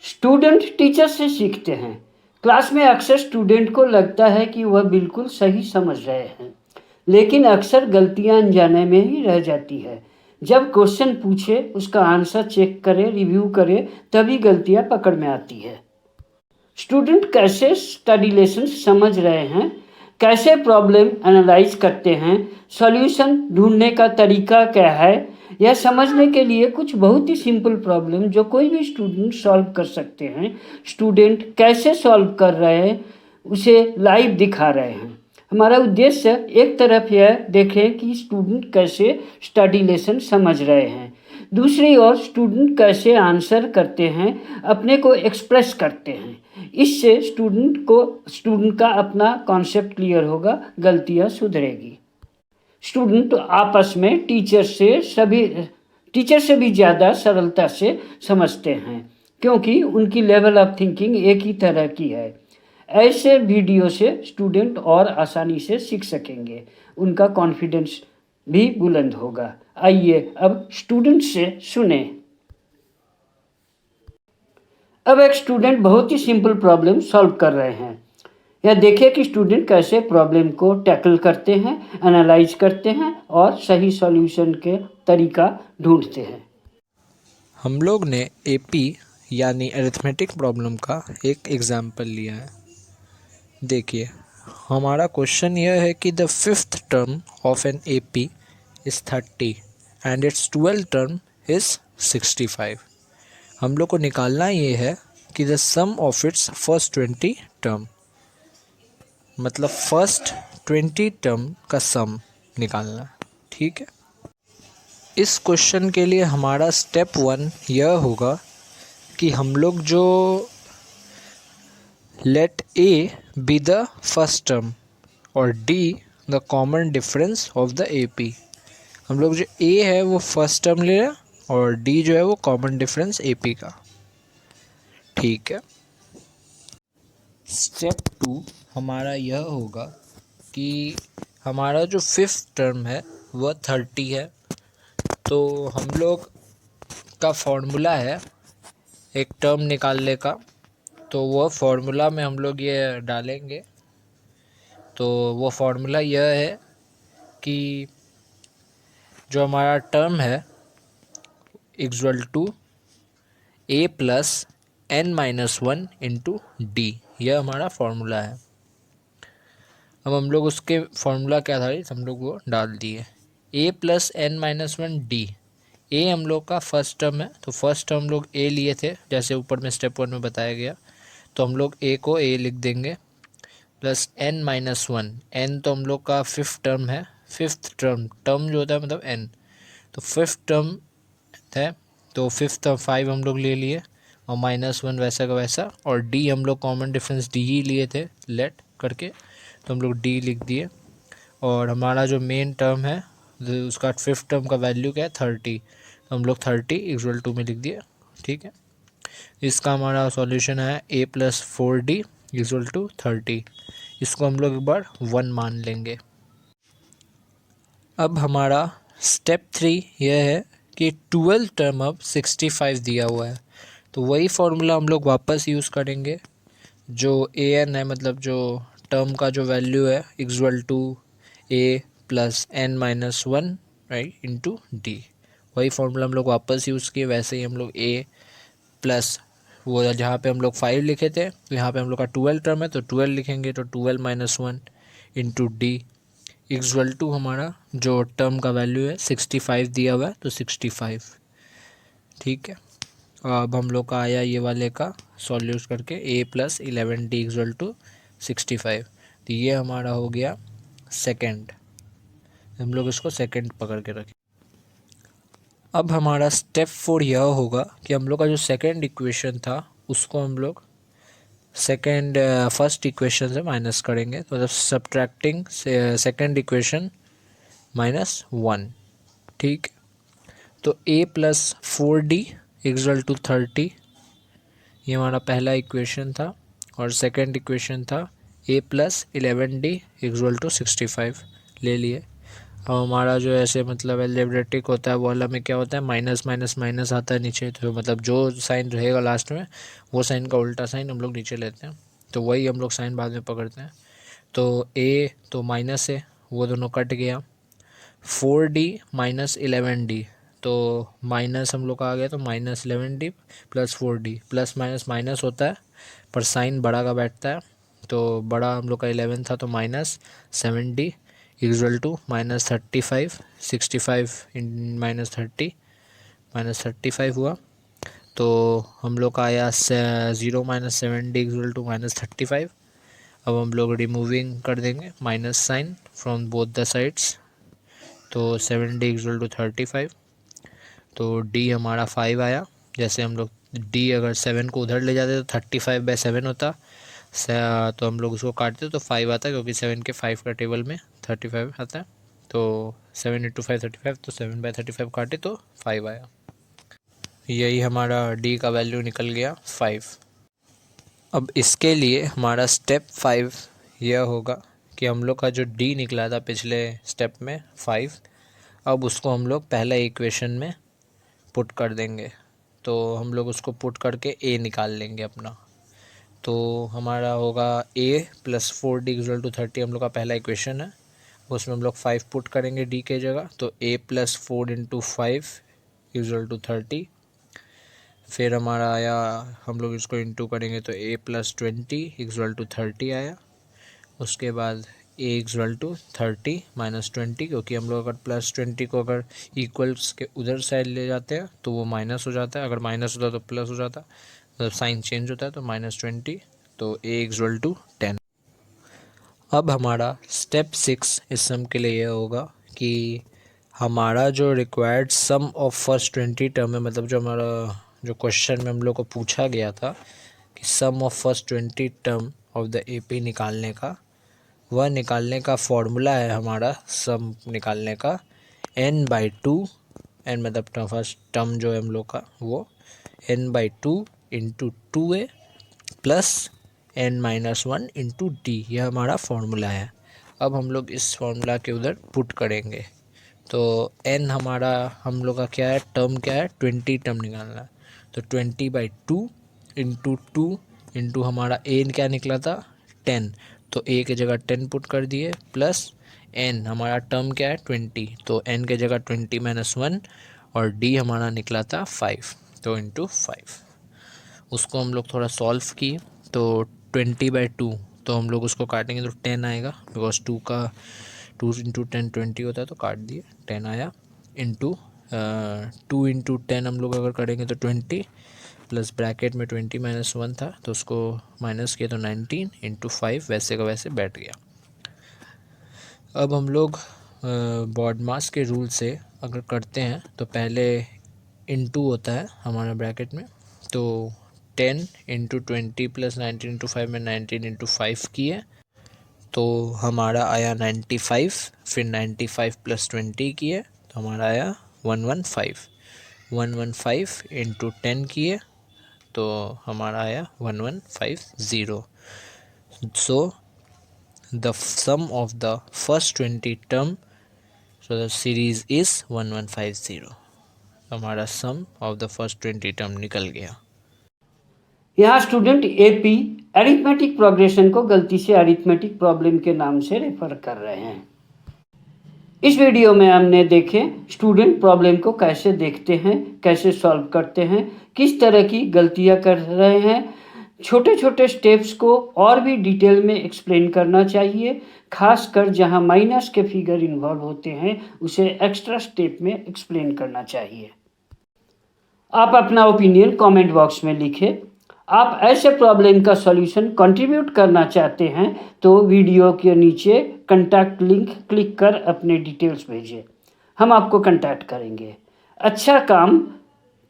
Student teacher से सीखते हैं। क्लास में अक्सर स्टूडेंट को लगता है कि वह बिल्कुल सही समझ रहे हैं, लेकिन अक्सर गलतियां अनजाने में ही रह जाती है। जब क्वेश्चन पूछे, उसका आंसर चेक करें, रिव्यू करें, तभी गलतियां पकड़ में आती है। स्टूडेंट कैसे स्टडी लेसन समझ रहे हैं, कैसे प्रॉब्लम एनालाइज करते हैं, सॉल्यूशन ढूंढने का तरीका क्या है, यह समझने के लिए कुछ बहुत ही सिंपल प्रॉब्लम जो कोई भी स्टूडेंट सॉल्व कर सकते हैं, स्टूडेंट कैसे सॉल्व कर रहे हैं उसे लाइव दिखा रहे हैं। हमारा उद्देश्य एक तरफ यह देखें कि स्टूडेंट कैसे स्टडी लेसन समझ रहे हैं, दूसरी ओर स्टूडेंट कैसे आंसर करते हैं, अपने को एक्सप्रेस करते हैं। इससे स्टूडेंट का अपना कॉन्सेप्ट क्लियर होगा, गलतियां सुधरेगी। स्टूडेंट आपस में टीचर से भी ज़्यादा सरलता से समझते हैं, क्योंकि उनकी लेवल ऑफ थिंकिंग एक ही तरह की है। ऐसे वीडियो से स्टूडेंट और आसानी से सीख सकेंगे, उनका कॉन्फिडेंस भी बुलंद होगा। आइए अब स्टूडेंट से सुने। अब एक स्टूडेंट बहुत ही सिंपल प्रॉब्लम सॉल्व कर रहे हैं। यह देखिए कि स्टूडेंट कैसे प्रॉब्लम को टैकल करते हैं, एनालाइज करते हैं और सही सॉल्यूशन के तरीका ढूंढते हैं। हम लोग ने एपी यानी अरिथमेटिक प्रॉब्लम का एक एग्जाम्पल लिया है। देखिए, हमारा क्वेश्चन यह है कि the fifth term of an AP is 30 and its 12th term is 65। हम लोग को निकालना ये है कि the sum of its first 20 term, मतलब फर्स्ट 20 टर्म का सम निकालना। ठीक है, इस क्वेश्चन के लिए हमारा स्टेप 1 यह होगा कि हम लोग जो let a be the first term और d the common difference of the A P. हम लोग जो ए है वो फर्स्ट टर्म ले रहे हैं और डी जो है वो कॉमन डिफरेंस ए पी का। ठीक है, स्टेप 2 हमारा यह होगा कि हमारा जो फिफ्थ टर्म है वह 30 है, तो हम लोग का फॉर्मूला है एक टर्म निकालने का, तो वह फॉर्मूला में हम लोग ये डालेंगे। तो वो फॉर्मूला यह है कि जो हमारा टर्म है equal to A plus N minus 1 into D, यह हमारा फॉर्मूला है। अब हम लोग उसके फॉर्मूला के आधारित हम लोग वो डाल दिए। ए प्लस एन माइनस 1 डी, ए हम लोग का फर्स्ट टर्म है, तो फर्स्ट टर्म हम लोग ए लिए थे जैसे ऊपर में स्टेप 1 में बताया गया, तो हम लोग ए को ए लिख देंगे, प्लस एन माइनस 1, एन तो हम लोग का फिफ्थ टर्म है, फिफ्थ टर्म जो होता है मतलब एन, तो फिफ्थ टर्म है, तो फिफ्थ टर्म 5 हम लोग ले लिए और माइनस 1 वैसा का वैसा, और डी हम लोग कॉमन डिफरेंस डी ही लिए थे लेट करके, तो हम लोग डी लिख दिए। और हमारा जो मेन टर्म है उसका फिफ्थ टर्म का वैल्यू क्या है 30, तो हम लोग 30 इक्वल टू में लिख दिए। ठीक है, इसका हमारा सॉल्यूशन है ए प्लस 4d इक्वल टू 30। इसको हम लोग एक बार 1 मान लेंगे। अब हमारा स्टेप 3 यह है कि 12 टर्म अब 65 दिया हुआ है, तो वही फॉर्मूला हम लोग वापस यूज़ करेंगे। जो ए एन है, मतलब जो टर्म का जो वैल्यू है equal to A plus N minus 1 right into D, वही फॉर्मूला हम लोग वापस यूज़ किए। वैसे ही हम लोग ए प्लस वो जहाँ पे हम लोग 5 लिखे थे, तो यहाँ पे हम लोग का 12 टर्म है तो 12 लिखेंगे, तो 12 minus 1 into D equal to हमारा जो टर्म का वैल्यू है 65 दिया हुआ है, तो 65। ठीक है, अब हम लोग का आया ये वाले का सॉल्यूट करके ए प्लस 11 डी इक्वल टू 65, तो ये हमारा हो गया सेकंड। हम लोग इसको सेकंड पकड़ के रखें। अब हमारा स्टेप 4 यह होगा कि हम लोग का जो सेकंड इक्वेशन था उसको हम लोग फर्स्ट इक्वेशन से माइनस करेंगे, तो मतलब सब्ट्रैक्टिंग सेकंड इक्वेशन -1। ठीक, तो a plus 4d equal to 30, ये हमारा पहला इक्वेशन था, और सेकंड इक्वेशन था a plus 11d equal to 65 ले लिए। और हमारा जो ऐसे मतलब एलिब्रेटिक होता है वो वाला में क्या होता है, माइनस माइनस माइनस आता है नीचे, तो मतलब जो साइन रहेगा लास्ट में वो साइन का उल्टा साइन हम लोग नीचे लेते हैं, तो वही हम लोग साइन बाद में पकड़ते हैं। तो ए तो माइनस है, वो दोनों कट गया। 4D माइनस 11D, तो माइनस हम लोग का आ गया, तो minus 11D plus 4D, plus minus minus होता है पर साइन बड़ा का बैठता है, तो बड़ा हम लोग का 11 था तो minus 7D equal to minus 35, 65 इन माइनस 35 हुआ। तो हम लोग का आया 0 minus 7D equal to minus 35। अब हम लोग रिमूविंग कर देंगे minus sign from both the sides, तो 7D इक्वल टू 35। तो D हमारा 5 आया। जैसे हम लोग D अगर 7 को उधर ले जाते तो 35/7 होता, तो हम लोग उसको काटते तो 5 आता, क्योंकि 7 के 5 का टेबल में 35 आता है, तो 7 इंटू 5 35, तो 7/35 काटे तो 5 आया। यही हमारा D का वैल्यू निकल गया 5। अब इसके लिए हमारा स्टेप 5 यह होगा कि हम लोग का जो D निकला था पिछले स्टेप में 5, अब उसको हम लोग पहले इक्वेशन में पुट कर देंगे, तो हम लोग उसको पुट करके A निकाल लेंगे अपना। तो हमारा होगा A plus 4D equal to 30, हम लोग का पहला इक्वेशन है, उसमें हम लोग 5 पुट करेंगे D के जगह, तो A plus 4 into 5 equal to 30। फिर हमारा आया, हम लोग इसको इंटू करेंगे तो A प्लस 20 इक्वल टू 30 आया। उसके बाद A इक्वल टू 30 माइनस 20, क्योंकि हम लोग अगर प्लस 20 को अगर इक्वल्स के उधर साइड ले जाते हैं तो वो माइनस हो जाता है, अगर माइनस होता है तो प्लस हो जाता है, मतलब साइन चेंज होता है, तो माइनस 20, तो A इक्वल टू 10। अब हमारा स्टेप 6 इस सम के लिए यह होगा कि हमारा जो required sum of first 20 term है, मतलब जो हमारा जो क्वेश्चन में हम लोग को पूछा गया था कि sum of first 20 term of the AP निकालने का, वह निकालने का फॉर्मूला है हमारा सम निकालने का n/2, n मतलब फर्स्ट टर्म जो है हम लोग का वो n/2 into 2A plus n-1 into D, यह हमारा फॉर्मूला है। अब हम लोग इस फॉर्मूला के उधर पुट करेंगे, तो n हमारा हम लोग का क्या है, टर्म क्या है, 20 टर्म निकालना है, तो 20/2 इंटू 2 इंटू हमारा n क्या निकला था 10, तो a के जगह 10 पुट कर दिए, प्लस n हमारा टर्म क्या है 20, तो n के जगह 20-1 और d हमारा निकला था 5, तो इंटू 5। उसको हम लोग थोड़ा सॉल्व किए, तो 20/2, तो हम लोग उसको काटेंगे तो 10 आएगा, बिकॉज 2 इंटू 10 20 होता है, तो काट दिए 10 आया। इंटू 2 इंटू 10 हम लोग अगर करेंगे तो 20, प्लस ब्रैकेट में 20-1 था तो उसको माइनस किया तो 19 इंटू 5, वैसे का वैसे बैठ गया। अब हम लोग बॉडमास के रूल से अगर करते हैं तो पहले इंटू होता है हमारा ब्रैकेट में, तो 10 इंटू 20 प्लस 19 इंटू 5 में 19 इंटू 5 किए, तो हमारा आया 95, फिर 95 प्लस 20 किए तो हमारा आया 115, 115 इंटू 10 किए तो हमारा आया 1150। So the sum of the first 20 term, so the series is 1150। हमारा sum of the first 20 term निकल गया। यहाँ स्टूडेंट AP अरिथमेटिक प्रोग्रेशन को गलती से अरिथमेटिक प्रॉब्लम के नाम से रेफर कर रहे हैं। इस वीडियो में हमने देखे स्टूडेंट प्रॉब्लम को कैसे देखते हैं, कैसे सॉल्व करते हैं, किस तरह की गलतियां कर रहे हैं। छोटे छोटे स्टेप्स को और भी डिटेल में एक्सप्लेन करना चाहिए, खासकर जहां माइनस के फिगर इन्वॉल्व होते हैं उसे एक्स्ट्रा स्टेप में एक्सप्लेन करना चाहिए। आप अपना ओपिनियन कमेंट बॉक्स में लिखें। आप ऐसे प्रॉब्लम का सॉल्यूशन कंट्रीब्यूट करना चाहते हैं तो वीडियो के नीचे कॉन्टैक्ट लिंक क्लिक कर अपने डिटेल्स भेजें, हम आपको कॉन्टैक्ट करेंगे। अच्छा काम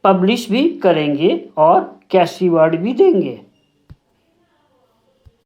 पब्लिश भी करेंगे और कैश रिवार्ड भी देंगे।